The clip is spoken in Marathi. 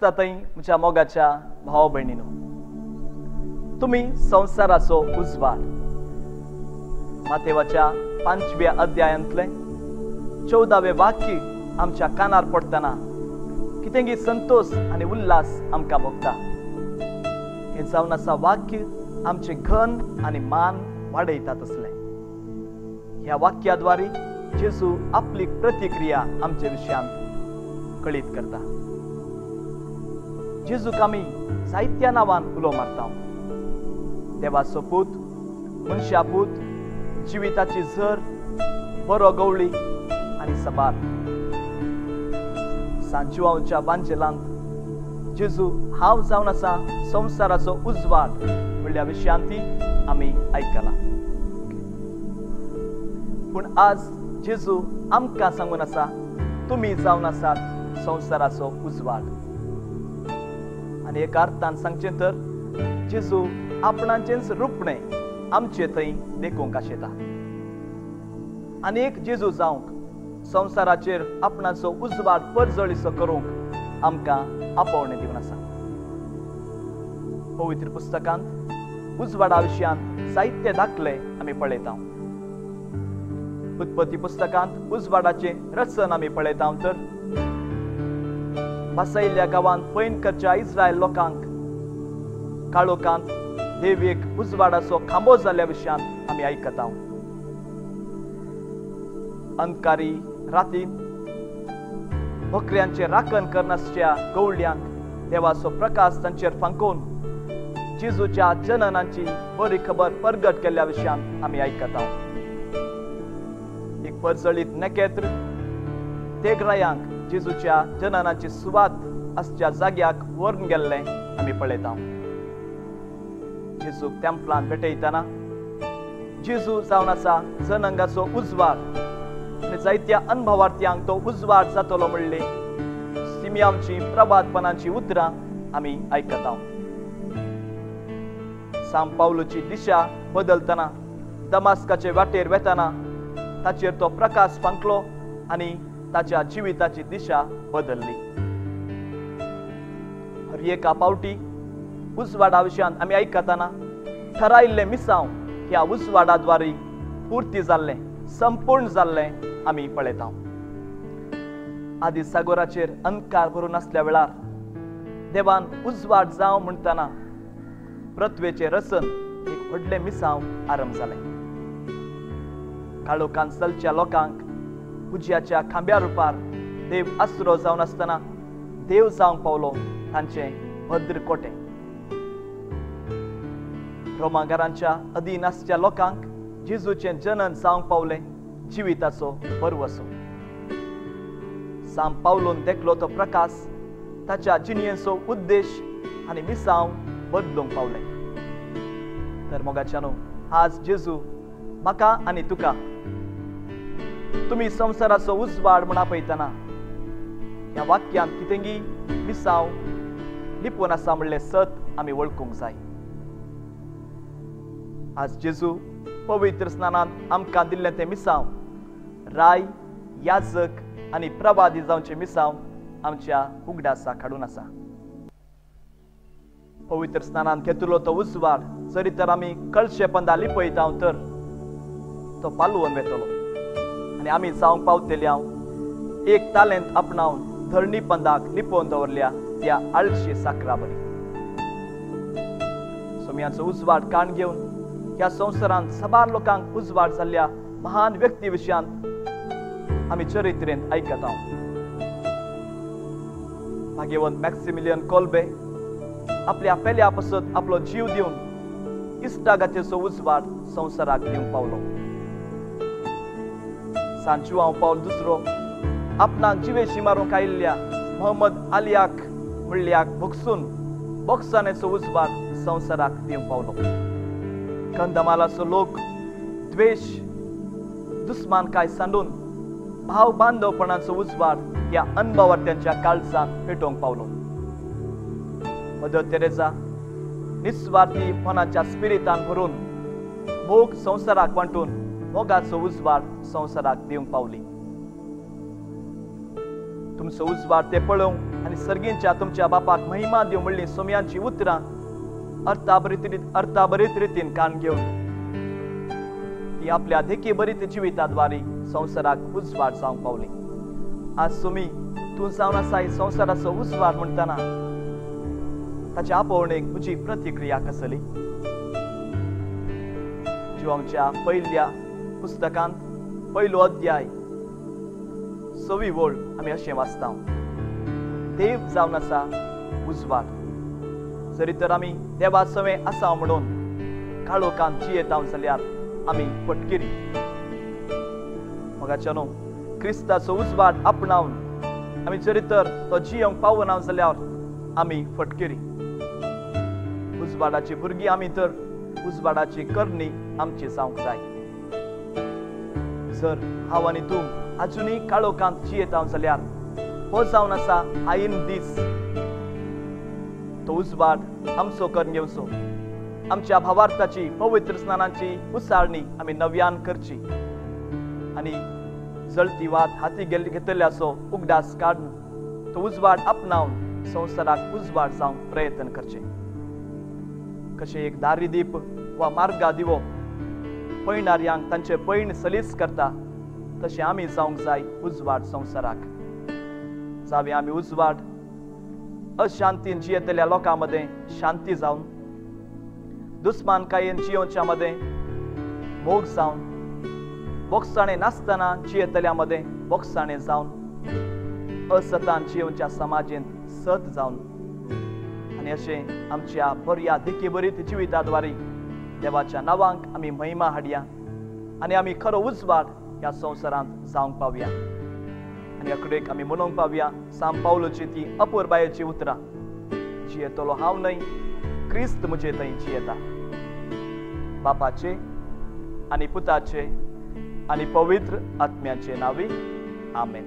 क्रिस्तांतय म्हज्या मोगाच्या भाव भयणीनो, तुम्ही संसाराचो उजवाड. मातेवाच्या 5व्या अध्यायांतले 14वें वाक्य आमच्या कानार पडतना कितेंगी संतोष आणि उल्हास आमकां भोगता. हे जावन आसा वाक्य आमचे घन आणि मान वाडयतात असले. ह्या वाक्याद्वारे जेजू आपली प्रतिक्रिया आमच्या विशयांत कळीत करता. जेजूक आमी जायत्या नांवान उलो मारता. देवाचो पूत, मनशा पूत, जिविताची झर, बरो गवळी आणि सबार. सांजुआंच्या बांजेलांत जेजू हांव जावन आसा संसाराचो उजवाड म्हणल्या विशयांती आमी आयकला. पूण आज जेजू आमकां सांगून आसा, तुमी जावन आसात संसाराचो उजवाड. आनी एका अर्थान सांगचें तर जेजू आपणाचेंच रूपणें आमचे थंय देखूंक आशेता. आनी एक जेजू जावंक संसाराचेर आपणाचो उजवाड परजळीसो करूंक आमकां आपोवणें दिवन आसा. पवित्र पुस्तकांत उजवाडा विशयांत जायते दाखले आमी पळयता. उत्पत्ती पुस्तकांत उजवाडाचे रचन आमी पळयता तर बसयल्ल्या गांवांत पैनकरच्या इस्रायल लोकांक काळोखांत देवीक उजवाडाचो खांबो जाल्ल्या विशयांत आमी आयकता. अंधकारी रातीन बकऱ्यांचे राखण करनासच्या गवळ्यांक देवाचो प्रकाश तांचेर फांकून जेजूच्या जननाची बरी खबर परगट केल्ल्या विशयांत आमी आयकता. एक परजळीत नकेत्र तेगरायांक जेजूच्या जननाची सुवात आसच्या जाग्याक व्हरून गेल्ले आमी पळयता. जेजूक तेंपलांत भेटयतना जेजू जावन आसा जनंगाचो उजवाड आनी जायत्या अनुभवार्थ्यांक तो उजवाड जातलो म्हणले सिमियांची प्रभातपणाची उतरां आमी आयकता. सांत पावलोची दिशा बदलतना दमास्काचे वाटेर वेतना ताचेर तो प्रकाश फांकलो आनी ताच्या जिविताची दिशा बदलली. हर एका पावटी उजवाडा विशयांत आमी आयकतना ठरायिल्लें मिसांव ह्या उजवाडाद्वारे पुर्ती जाल्लें, संपूर्ण जाल्लें आमी पळयता. आदी सागराचेर अंधकार भरून आसल्या वेळार देवान उजवाड जावं म्हणटना पृथ्वेचें रचन एक व्हडलें मिसांव आरंभ जालें. काळोखांत चलच्या लोकांक उज्याच्या खांब्या रुपार देव आसरो जावन आसतना देव जावंक पावलो तांचें भद्र कोटें. रोमांगारांच्या अधीन आसच्या लोकांक जेजूचें जनन जावंक पावलें जिविताचो परवसो. सांत पावलोन देखलो तो प्रकाश ताच्या जिणयेचो उद्देश आनी मिसांव बदलूंक पावलें. तर मोगाच्यानो, आज जेजू म्हाका आनी तुका तुमी संसाराचो उजवाड म्हण आपयतना ह्या वाक्यांत कितेंगी मिसांव लिपून आसा म्हणलें सत आमी वळखूंक जाय. आज जेजू पवित्र स्नानांत आमकां दिल्लें तें मिसांव राय, याजक आनी प्रभादी जावचें मिसांव आमच्या उगडासा काडून आसा. पवित्र स्नानांत घेतलो तो उजवाड जरी तर आमी कळशे पंदा लिपयता तर तो पालवून वेतलो आनी आमी जावंक पावतल्या एक तालेंत आपणावन धरणी पंदाक लिपोवन दवरल्या त्या आळशी साकरा बरी. सोम्याचो उजवाड काण घेवन ह्या संवसारांत सबार लोकांक उजवाड जाल्ल्या महान व्यक्ती विशयांत आमी चरित्रेंत आयकता. भाग्यवंत मॅक्सिमिलियन कोल्बे आपल्या पेल्या पासत आपलो जीव दिवन इश्टागतीचो उजवाड संवसाराक दिवंक पावलो. सांजुआंव पावल दुसरो आपणाक जिवेशी मारूंक आयिल्ल्या मोहम्मद आलियाक म्हणल्याक भोगसून बोक्सानेचो उजवाड संवसाराक दिवंक पावलो. कंदमालाचो लोक द्वेष, दुस्मानकाय सांडून भाव बांदवपणाचो उजवाड ह्या अनुभवार्थ्यांच्या काळजांत पेटोवंक पावलो. मदर तेरेसा निस्वार्थी मनाच्या स्पिरितान भरून मोग संवसाराक वांटून मोगाचो उजवाड संवसाराक दिवंक पावली. तुमचो उजवाड ते पळोवंक आनी सर्गींच्या तुमच्या बापाक महिमा दिवं म्हणली सोम्यांची उतरां अर्थाभरीत रितीन कान घेवन ती आपल्या देखी बरीत जिविताद्वारे संवसाराक उजवाड जावंक पावली. आज तुमी तूं जावन आसा संवसाराचो उजवाड म्हणटना ताच्या आपोवणेक म्हजी प्रतिक्रिया कसली? जिवांच्या पहिल्या पुस्तकांत पयलो अध्याय 6वी ओळ आमी अशें वाचता, देव जावन आसा उजवाड. जरी तर आमी देवा सवे आसा म्हणून काळोखांत जियेता जाल्यार आमी फटकिरी. मोगाच्या न्हू, क्रिस्ताचो उजवाड आपणावन आमी जरी तर तो जियोंक पावना जाल्यार आमी फटकिरी. उजवाडाची भुरगीं आमी तर उजवाडाची करणी आमची जावंक जाय. जर हांव आनी तूं आजुनी काळोखांत जियेता जाल्यार हो जावन आसा आईन दीस. तो उजवाड आमचो करून घेवचो. आमच्या भावार्थाची पवित्र स्नानाची उसाळणी आमी नव्यान करची आनी जळती वात हाती घेतल्याचो उगडास काडून तो उजवाड आपणावन संवसाराक उजवाड जावंक प्रयत्न करचे. कशे एक दारिदीप वा मार्गा दिवो पळणाऱ्यांक तांचे पळण सलीस करता, तशें आमी जावंक जाय उजवाड संवसाराक. जावे आमी उजवाड अशांतीन जियेतल्या लोकां मदें शांती जावन, दुस्मानकायेन जियोच्या मदें मोग जावन, बोगसाणें नासतना जियेतल्या मदें बोगसाणें जावन, असतान जियोच्या समाजेंत सत जावन आनी अशें आमच्या बऱ्या देखी बरीत जिविताद्वारे देवाच्या नांवांक आमी महिमा हाडया आनी आमी खरो उजवाड ह्या संवसारांत जावंक पावया. आनी अकडेक आमी म्हणूंक पावया सांत पावलोची ती अपुरबायेची उतरां, जियेतलो हांव न्हय, क्रिस्त म्हजे थंय जियेता. बापाचे आनी पुताचे आनी पवित्र आत्म्याचे नांवी. आमेन.